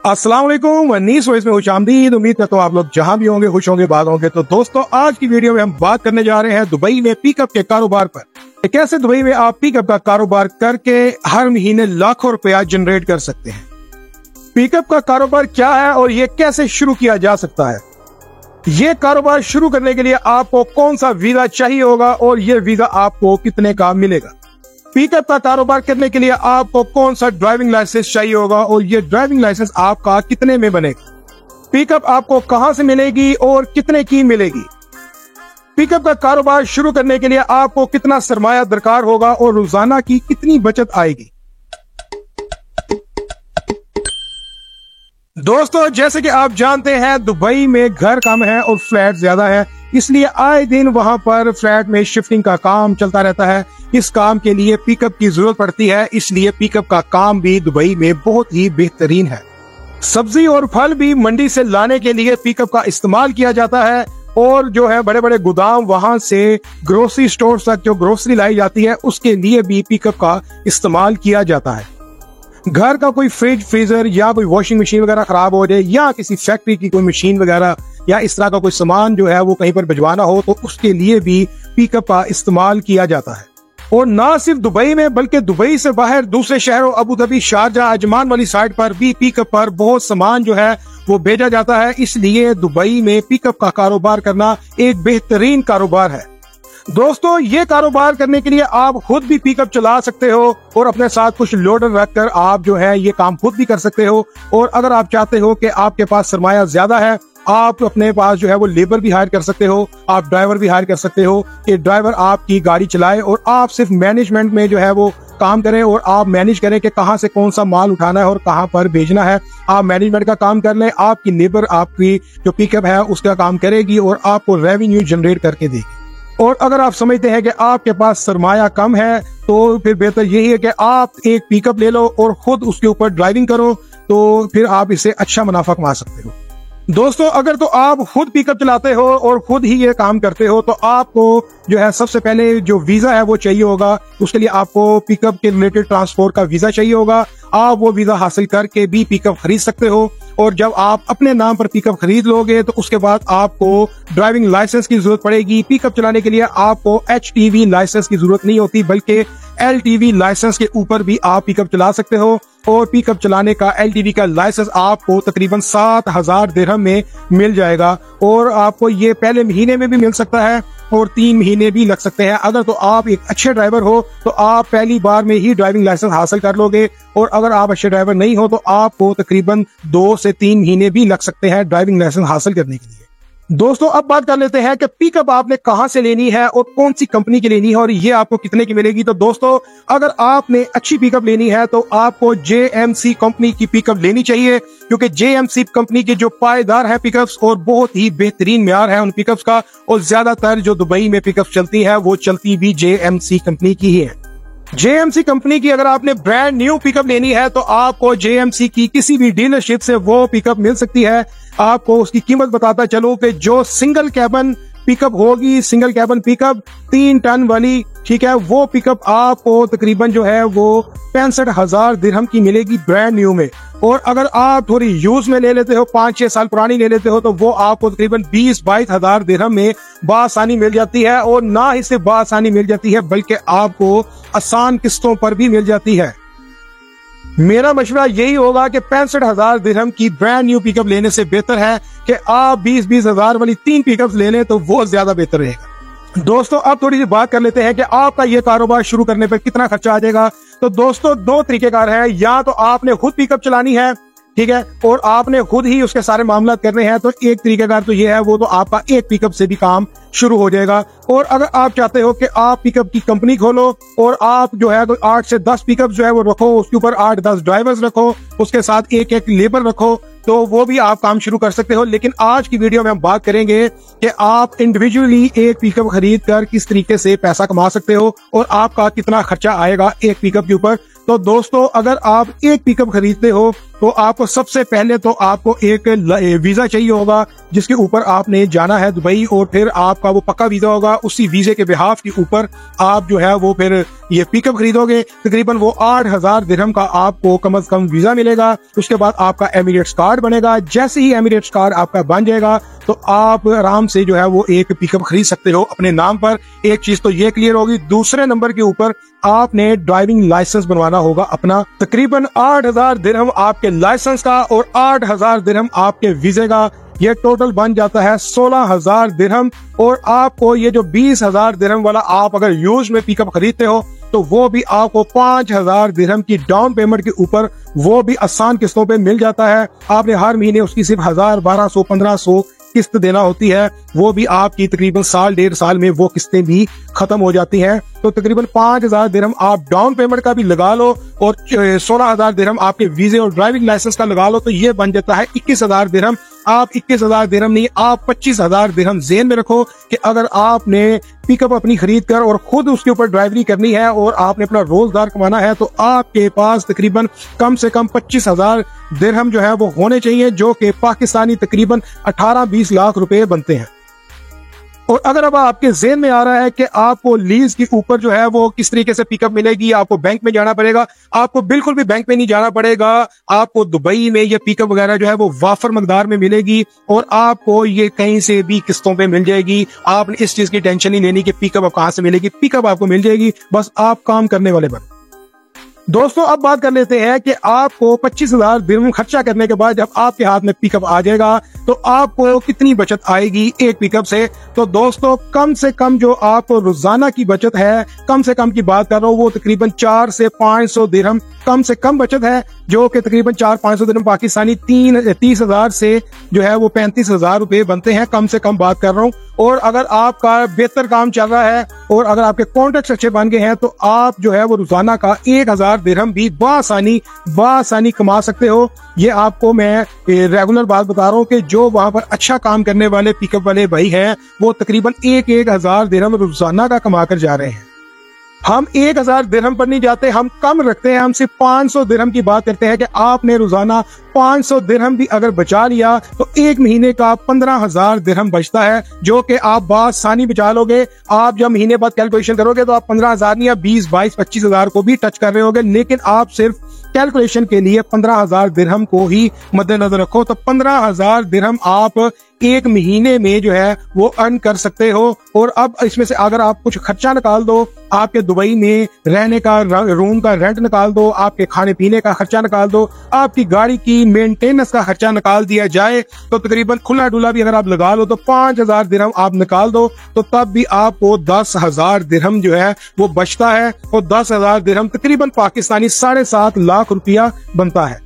अस्सलाम वालेकुम, वनीस वॉइस में खुशामदीद। उम्मीद करता हूँ आप लोग जहां भी होंगे खुश होंगे, बात होंगे। तो दोस्तों, आज की वीडियो में हम बात करने जा रहे हैं दुबई में पिकअप के कारोबार पर। कैसे दुबई में आप पिकअप का कारोबार करके हर महीने लाखों रुपया जनरेट कर सकते हैं। पिकअप का कारोबार क्या है और ये कैसे शुरू किया जा सकता है। ये कारोबार शुरू करने के लिए आपको कौन सा वीजा चाहिए होगा और ये वीजा आपको कितने का मिलेगा। पिकअप का कारोबार करने के लिए आपको कौन सा ड्राइविंग लाइसेंस चाहिए होगा और ये ड्राइविंग लाइसेंस आपका कितने में बनेगा। पिकअप आपको कहां से मिलेगी और कितने की मिलेगी। पिकअप का कारोबार शुरू करने के लिए आपको कितना सरमाया दरकार होगा और रोजाना की कितनी बचत आएगी। दोस्तों, जैसे कि आप जानते हैं, दुबई में घर कम है और फ्लैट ज्यादा है, इसलिए आए दिन वहां पर फ्लैट में शिफ्टिंग का काम चलता रहता है। इस काम के लिए पिकअप की जरूरत पड़ती है, इसलिए पिकअप का काम भी दुबई में बहुत ही बेहतरीन है। सब्जी और फल भी मंडी से लाने के लिए पिकअप का इस्तेमाल किया जाता है और जो है बड़े बड़े गोदाम, वहां से ग्रोसरी स्टोर तक जो ग्रोसरी लाई जाती है उसके लिए भी पिकअप का इस्तेमाल किया जाता है। घर का कोई फ्रिज, फ्रीजर या कोई वॉशिंग मशीन वगैरह खराब हो जाए या किसी फैक्ट्री की कोई मशीन वगैरह या इस तरह का कोई सामान जो है वो कहीं पर भिजवाना हो तो उसके लिए भी पिकअप का इस्तेमाल किया जाता है। और ना सिर्फ दुबई में बल्कि दुबई से बाहर दूसरे शहरों अबू धाबी, शारजा, अजमान वाली साइड पर भी पिकअप पर बहुत सामान जो है वो भेजा जाता है। इसलिए दुबई में पिकअप का कारोबार करना एक बेहतरीन कारोबार है। दोस्तों, ये कारोबार करने के लिए आप खुद भी पिकअप चला सकते हो और अपने साथ कुछ लोडर रखकर आप जो है ये काम खुद भी कर सकते हो। और अगर आप चाहते हो कि आपके पास सरमाया ज्यादा है, आप अपने पास जो है वो लेबर भी हायर कर सकते हो, आप ड्राइवर भी हायर कर सकते हो कि ड्राइवर आपकी गाड़ी चलाए और आप सिर्फ मैनेजमेंट में जो है वो काम करें और आप मैनेज करें कि कहां से कौन सा माल उठाना है और कहां पर भेजना है। आप मैनेजमेंट का काम कर लें, आपकी लेबर आपकी जो पिकअप है उसका काम करेगी और आपको रेवेन्यू जनरेट करके देगी। और अगर आप समझते हैं कि आपके पास सरमाया कम है तो फिर बेहतर यही है कि आप एक पिकअप ले लो और खुद उसके ऊपर ड्राइविंग करो, तो फिर आप इससे अच्छा मुनाफा कमा सकते हो। दोस्तों, अगर तो आप खुद पिकअप चलाते हो और खुद ही ये काम करते हो तो आपको जो है सबसे पहले जो वीजा है वो चाहिए होगा। उसके लिए आपको पिकअप के रिलेटेड ट्रांसपोर्ट का वीजा चाहिए होगा। आप वो वीजा हासिल करके भी पिकअप खरीद सकते हो। और जब आप अपने नाम पर पिकअप खरीद लोगे तो उसके बाद आपको ड्राइविंग लाइसेंस की जरूरत पड़ेगी। पिकअप चलाने के लिए आपको HTV लाइसेंस की जरूरत नहीं होती बल्कि LTV लाइसेंस के ऊपर भी आप पिकअप चला सकते हो। और पिकअप चलाने का LTV का लाइसेंस आपको तकरीबन 7,000 दिरहम में मिल जाएगा और आपको ये पहले महीने में भी मिल सकता है और 3 महीने भी लग सकते हैं। अगर तो आप एक अच्छे ड्राइवर हो तो आप पहली बार में ही ड्राइविंग लाइसेंस हासिल कर लोगे और अगर आप अच्छे ड्राइवर नहीं हो तो आपको तकरीबन 2 से 3 महीने भी लग सकते हैं ड्राइविंग लाइसेंस हासिल करने के लिए। दोस्तों, अब बात कर लेते हैं कि पिकअप आपने कहां से लेनी है और कौन सी कंपनी की लेनी है और ये आपको कितने की मिलेगी। तो दोस्तों, अगर आपने अच्छी पिकअप लेनी है तो आपको JMC कंपनी की पिकअप लेनी चाहिए, क्योंकि JMC कंपनी के जो पायदार है पिकअप्स और बहुत ही बेहतरीन म्यार है उन पिकअप्स का। और ज्यादातर जो दुबई में पिकअप चलती है वो चलती भी JMC कंपनी की ही है। JMC कंपनी की अगर आपने ब्रांड न्यू पिकअप लेनी है तो आपको JMC की किसी भी डीलरशिप से वो पिकअप मिल सकती है। आपको उसकी कीमत बताता चलो कि जो सिंगल कैबन पिकअप होगी, सिंगल कैबन पिकअप 3 टन वाली, ठीक है, वो पिकअप आपको तकरीबन जो है वो 65,000 दिरहम की मिलेगी ब्रांड न्यू में। और अगर आप थोड़ी यूज में ले लेते हो, 5-6 साल पुरानी ले लेते हो, तो वो आपको तकरीबन 20-22 हजार दिरहम में बासानी मिल जाती है। और ना ही सिर्फ बासानी मिल जाती है बल्कि आपको आसान किस्तों पर भी मिल जाती है। मेरा मशवरा यही होगा कि 65,000 दिरहम की ब्रांड न्यू पिकअप लेने से बेहतर है कि आप 20-20 हजार वाली 3 पिकअप ले लें, तो वो ज्यादा बेहतर रहेगा। दोस्तों, अब थोड़ी सी बात कर लेते हैं कि आपका ये कारोबार शुरू करने पर कितना खर्चा आ जाएगा। तो दोस्तों, 2 तरीकेकार है। या तो आपने खुद पिकअप चलानी है, ठीक है, और आपने खुद ही उसके सारे मामला करने हैं, तो एक तरीकेकार तो ये है, वो तो आपका एक पिकअप से भी काम शुरू हो जाएगा। और अगर आप चाहते हो कि आप पिकअप की कंपनी खोलो और आप जो है 8 से 10 पिकअप जो है वो रखो, उसके ऊपर 8-10 ड्राइवर्स रखो, उसके साथ एक लेबर रखो, तो वो भी आप काम शुरू कर सकते हो। लेकिन आज की वीडियो में हम बात करेंगे कि आप इंडिविजुअली एक पिकअप खरीद कर किस तरीके से पैसा कमा सकते हो और आपका कितना खर्चा आएगा एक पिकअप के ऊपर। तो दोस्तों, अगर आप एक पिकअप खरीदते हो तो आपको सबसे पहले तो आपको एक वीजा चाहिए होगा जिसके ऊपर आपने जाना है दुबई, और फिर आपका वो पक्का वीजा होगा। उसी वीजे के बिहाफ के ऊपर आप जो है वो फिर ये पिकअप खरीदोगे। तकरीबन वो 8,000 दिरहम का आपको कम से कम वीजा मिलेगा। उसके बाद आपका एमिरेट्स कार्ड बनेगा। जैसे ही एमिरेट्स कार्ड आपका बन जाएगा तो आप आराम से जो है वो एक पिकअप खरीद सकते हो अपने नाम पर। एक चीज तो ये क्लियर होगी। दूसरे नंबर के ऊपर आपने ड्राइविंग लाइसेंस बनवाना होगा अपना। तकरीबन 8,000 दिरहम आपके लाइसेंस का और 8,000 दिरहम आपके वीजे का, ये टोटल बन जाता है 16,000 दिरहम। और आपको ये जो 20,000 दिरहम वाला आप अगर यूज में पिकअप खरीदते हो तो वो भी आपको 5,000 दिरहम की डाउन पेमेंट के ऊपर वो भी आसान किस्तों पे मिल जाता है। आपने हर महीने उसकी सिर्फ 1,000, 1,200, 1,500 किस्त देना होती है। वो भी आपकी तकरीबन साल 1.5 साल में वो किस्तें भी खत्म हो जाती हैं। तो तकरीबन 5,000 दिरहम आप डाउन पेमेंट का भी लगा लो और 16,000 दिरहम आपके वीजे और ड्राइविंग लाइसेंस का लगा लो, तो ये बन जाता है 21,000 दिरहम। आप 21,000 दिरहम नहीं, आप 25,000 दिरहम ज़हन में रखो कि अगर आपने पिकअप अपनी खरीद कर और खुद उसके ऊपर ड्राइवरी करनी है और आपने अपना रोजगार कमाना है तो आपके पास तकरीबन कम से कम 25,000 दिरहम जो है वो होने चाहिए, जो कि पाकिस्तानी तकरीबन 18-20 लाख रुपए बनते हैं। और अगर अब आपके ज़हन में आ रहा है कि आपको लीज के ऊपर जो है वो किस तरीके से पिकअप मिलेगी, आपको बैंक में जाना पड़ेगा, आपको बिल्कुल भी बैंक में नहीं जाना पड़ेगा। आपको दुबई में ये पिकअप वगैरह जो है वो वाफर मकदार में मिलेगी और आपको ये कहीं से भी किस्तों पे मिल जाएगी। आपने इस चीज की टेंशन नहीं लेनी कि पिकअप कहाँ से मिलेगी, पिकअप आपको मिल जाएगी, बस आप काम करने वाले बन। दोस्तों अब बात कर लेते हैं कि आपको 25,000 दिरहम खर्चा करने के बाद जब आपके हाथ में पिकअप आ जाएगा तो आपको कितनी बचत आएगी एक पिकअप से। तो दोस्तों कम से कम जो आपको रोजाना की बचत है, कम से कम की बात कर रहा हूँ, वो तकरीबन 400 से 500 दिरहम कम से कम बचत है, जो कि तकरीबन 400-500 दिरहम पाकिस्तानी 30,000 से जो है वो 35,000 रुपए बनते हैं। कम से कम बात कर रहा हूँ। और अगर आपका बेहतर काम चल रहा है और अगर आपके कॉन्ट्रैक्ट अच्छे बन गए हैं तो आप जो है वो रोजाना का 1,000 दिरहम भी बासानी कमा सकते हो। ये आपको मैं रेगुलर बात बता रहा हूँ कि जो वहां पर अच्छा काम करने वाले पिकअप वाले भाई हैं वो तकरीबन 1,000 दिरहम रोजाना का कमा कर जा रहे हैं। हम 1,000 दिरहम पर नहीं जाते, हम कम रखते हैं, हम सिर्फ 500 दिरहम की बात करते हैं कि आपने रोजाना 500 दिरहम भी अगर बचा लिया तो एक महीने का 15,000 दिरहम बचता है, जो कि आप बासानी बचा लोगे। आप जब महीने बाद कैलकुलेशन करोगे तो आप 15,000 नहीं, 20, 22, 25,000 को भी टच कर रहे होगे, लेकिन आप सिर्फ कैलकुलेशन के लिए 15,000 दिरहम को ही मद्देनजर रखो। तो 15,000 दिरहम आप एक महीने में जो है वो अर्न कर सकते हो। और अब इसमें से अगर आप कुछ खर्चा निकाल दो, आपके दुबई में रहने का रूम का रेंट निकाल दो, आपके खाने पीने का खर्चा निकाल दो, आपकी गाड़ी की मेंटेनेंस का खर्चा निकाल दिया जाए तो तकरीबन खुला डुला भी अगर आप लगा लो तो 5,000 दिरहम आप निकाल दो तो तब भी आपको 10,000 दिरहम जो है वो बचता है। और 10,000 दिरहम तकरीबन पाकिस्तानी 7.5 लाख रुपया बनता है।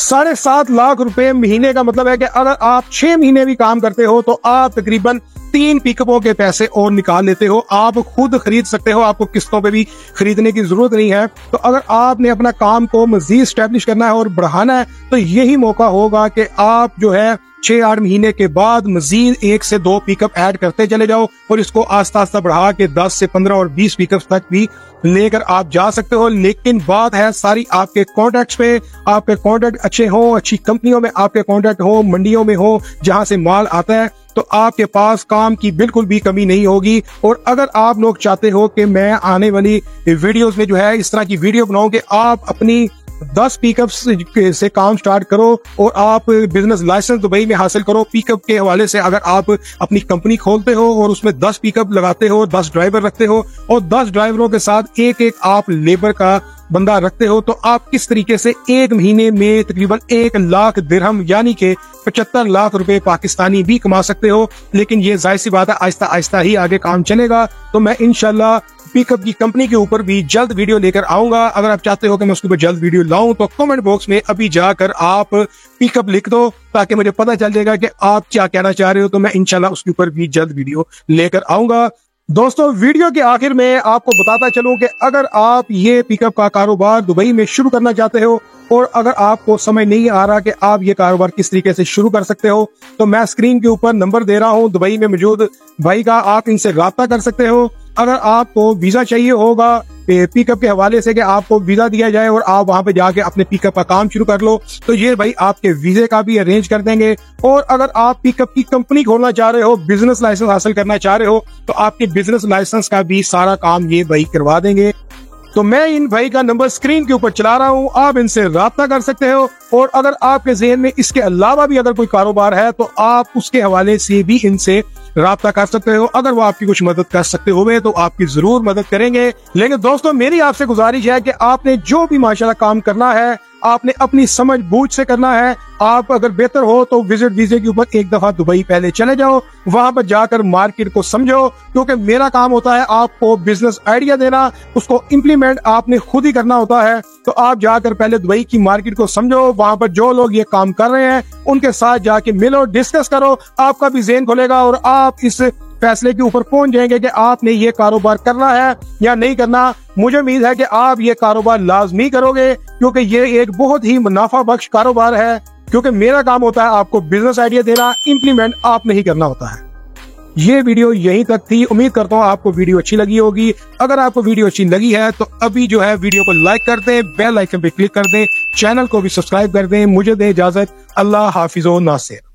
7.5 लाख रुपए महीने का मतलब है कि अगर आप 6 महीने भी काम करते हो तो आप तकरीबन 3 पिकअपों के पैसे और निकाल लेते हो। आप खुद खरीद सकते हो, आपको किस्तों पे भी खरीदने की जरूरत नहीं है। तो अगर आपने अपना काम को मजीद स्टैब्लिश करना है और बढ़ाना है तो यही मौका होगा कि आप जो है 6-8 महीने के बाद मजीद 1 से 2 पिकअप ऐड करते चले जाओ और इसको आस्ता आस्ता बढ़ा के 10 से 15 और 20 पिकअप तक भी लेकर आप जा सकते हो। लेकिन बात है सारी आपके कॉन्ट्रैक्ट्स पे। आपके कॉन्ट्रैक्ट अच्छे हो, अच्छी कंपनियों में आपके कॉन्ट्रैक्ट हो, मंडियों में हो जहां से माल आता है, तो आपके पास काम की बिल्कुल भी कमी नहीं होगी। और अगर आप लोग चाहते हो कि मैं आने वाली वीडियोस में जो है इस तरह की वीडियो बनाऊं कि आप अपनी 10 पिकअप से काम स्टार्ट करो और आप बिजनेस लाइसेंस दुबई में हासिल करो। पिकअप के हवाले से अगर आप अपनी कंपनी खोलते हो और उसमें 10 पिकअप लगाते हो, 10 ड्राइवर रखते हो और 10 ड्राइवरों के साथ एक आप लेबर का बंदा रखते हो तो आप किस तरीके से एक महीने में तकरीबन 1 लाख दिरहम यानी कि 75 लाख रुपए पाकिस्तानी भी कमा सकते हो। लेकिन ये जाहिर सी बात है आहिस्ता आहिस्ता ही आगे काम चलेगा। तो मैं इंशाल्लाह पिकअप की कंपनी के ऊपर भी जल्द वीडियो लेकर आऊंगा। अगर आप चाहते हो कि मैं उसके ऊपर जल्द वीडियो लाऊं तो कमेंट बॉक्स में अभी जाकर आप पिकअप लिख दो ताकि मुझे पता चल जाएगा कि आप क्या कहना चाह रहे हो। तो मैं इंशाल्लाह उसके ऊपर भी जल्द वीडियो लेकर आऊंगा। दोस्तों वीडियो के आखिर में आपको बताता चलूं कि अगर आप ये पिकअप का कारोबार दुबई में शुरू करना चाहते हो और अगर आपको समझ नहीं आ रहा कि आप ये कारोबार किस तरीके से शुरू कर सकते हो तो मैं स्क्रीन के ऊपर नंबर दे रहा हूं दुबई में मौजूद भाई का, आप इनसे राब्ता कर सकते हो। अगर आपको वीजा चाहिए होगा पिकअप के हवाले से कि आपको वीजा दिया जाए और आप वहां पे जाके अपने पिकअप का काम शुरू कर लो, तो ये भाई आपके वीजे का भी अरेंज कर देंगे। और अगर आप पिकअप की कंपनी खोलना चाह रहे हो, बिजनेस लाइसेंस हासिल करना चाह रहे हो, तो आपके बिजनेस लाइसेंस का भी सारा काम ये भाई करवा देंगे। तो मैं इन भाई का नंबर स्क्रीन के ऊपर चला रहा हूं, आप इनसे राब्ता कर सकते हो। और अगर आपके ज़हन में इसके अलावा भी अगर कोई कारोबार है तो आप उसके हवाले से भी इनसे राब्ता कर सकते हो। अगर वो आपकी कुछ मदद कर सकते हुए तो आपकी जरूर मदद करेंगे। लेकिन दोस्तों, मेरी आपसे गुजारिश है कि आपने जो भी माशाल्लाह काम करना है, आपने अपनी समझ बूझ से करना है। आप अगर बेहतर हो तो विजिट वीजे के ऊपर एक दफा दुबई पहले चले जाओ, वहां पर जाकर मार्केट को समझो, क्योंकि मेरा काम होता है आपको बिजनेस आइडिया देना, उसको इम्प्लीमेंट आपने खुद ही करना होता है। तो आप जाकर पहले दुबई की मार्केट को समझो, वहां पर जो लोग ये काम कर रहे हैं उनके साथ जाके मिलो, डिस्कस करो, आपका भी ज़हन खुलेगा और आप इस फैसले के ऊपर पहुंच जाएंगे कि आपने ये कारोबार करना है या नहीं करना। मुझे उम्मीद है कि आप ये कारोबार लाजमी करोगे, क्योंकि ये एक बहुत ही मुनाफा बख्श कारोबार है। क्योंकि मेरा काम होता है आपको बिजनेस आइडिया देना, इम्प्लीमेंट आपने ही करना होता है। ये वीडियो यहीं तक थी। उम्मीद करता हूँ आपको वीडियो अच्छी लगी होगी। अगर आपको वीडियो अच्छी लगी है तो अभी जो है वीडियो को लाइक कर दें, बेल आइकन पे क्लिक कर दें, चैनल को भी सब्सक्राइब कर दें। मुझे दें इजाजत। अल्लाह हाफिज़ व नासिर।